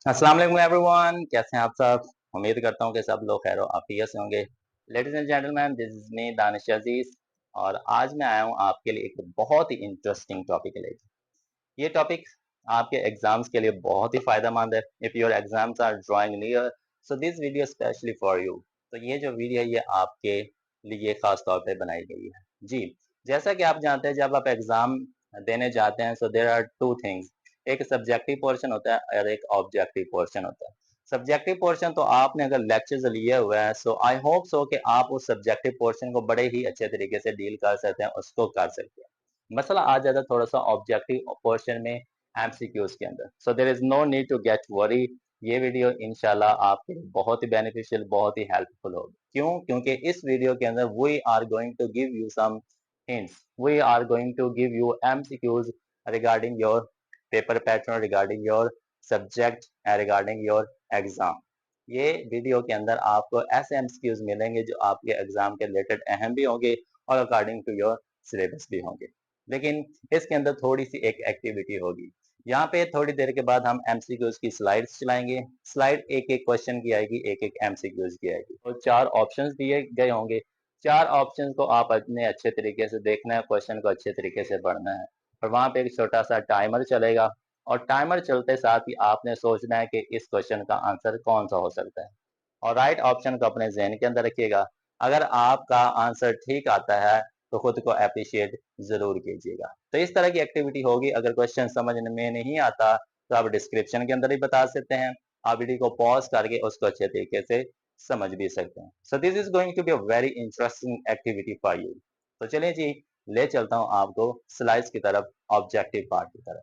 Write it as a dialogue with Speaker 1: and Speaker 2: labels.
Speaker 1: अस्सलाम वालेकुम एवरीवन, कैसे हैं आप सब। उम्मीद करता हूँ कि सब लोग खैर आफियत से होंगे। Ladies and gentleman, this is me Danish Aziz. और आज मैं आया हूँ आपके लिए एक बहुत ही इंटरेस्टिंग टॉपिक लेके। ये टॉपिक आपके एग्जाम्स के लिए बहुत ही फायदेमंद है। If your exams are drawing near, so this video specially for you. तो ये जो वीडियो है ये आपके लिए खास तौर पे बनाई गई है जी। जैसा कि आप जानते हैं, जब आप एग्जाम देने जाते हैं, so there are two things. एक सब्जेक्टिव पोर्शन होता है और एक ऑब्जेक्टिव पोर्शन होता है। सब्जेक्टिव पोर्शन तो आपने अगर लेक्चर्स लिए हुए हैं, सो आई होप सो कि आप उस सब्जेक्टिव पोर्शन को बड़े ही अच्छे तरीके से डील कर सकते हैं, उसको कर सकते हैं। मसला आ जाता है थोड़ा सा ऑब्जेक्टिव पोर्शन में, एमसीक्यूज के अंदर। So there is no need to get worry. ये वीडियो इंशाल्लाह आपके लिए बहुत ही बेनिफिशियल, बहुत ही हेल्पफुल होगी। क्यों? क्योंकि इस वीडियो के अंदर we are going to give you some hints. We are going to give you MCQs regarding your paper pattern, regarding your subject and regarding your exam. ये वीडियो के अंदर आपको ऐसे एमसीक्यूज मिलेंगे जो आपके एग्जाम के रिलेटेड अहम भी होंगे और अकॉर्डिंग टू योर सिलेबस भी होंगे। लेकिन इसके अंदर थोड़ी सी एक एक्टिविटी होगी। यहाँ पे थोड़ी देर के बाद हम एमसीक्यूज की स्लाइड्स चलाएंगे। स्लाइड एक एक क्वेश्चन की आएगी, एक एक एमसीक्यूज की आएगी और चार ऑप्शंस दिए गए होंगे। चार ऑप्शन को आप अपने अच्छे तरीके से देखना है, क्वेश्चन को अच्छे तरीके से पढ़ना है। और वहां पे एक छोटा सा टाइमर चलेगा और टाइमर चलते साथ ही आपने सोचना है कि इस क्वेश्चन का आंसर कौन सा हो सकता है। और राइट ऑप्शन को अपने जहन के अंदर रखिएगा। अगर आपका आंसर ठीक आता है तो खुद को अप्रिशिएट जरूर कीजिएगा। तो इस तरह की एक्टिविटी होगी। अगर क्वेश्चन समझ में नहीं आता तो आप डिस्क्रिप्शन के अंदर ही बता सकते हैं। आप वीडियो को पॉज करके उसको अच्छे तरीके से समझ भी सकते हैं। So this is going to be a very interesting activity for you. तो चलिए जी, ले चलता हूँ आपको स्लाइड्स की तरफ, ऑब्जेक्टिव पार्ट की तरफ।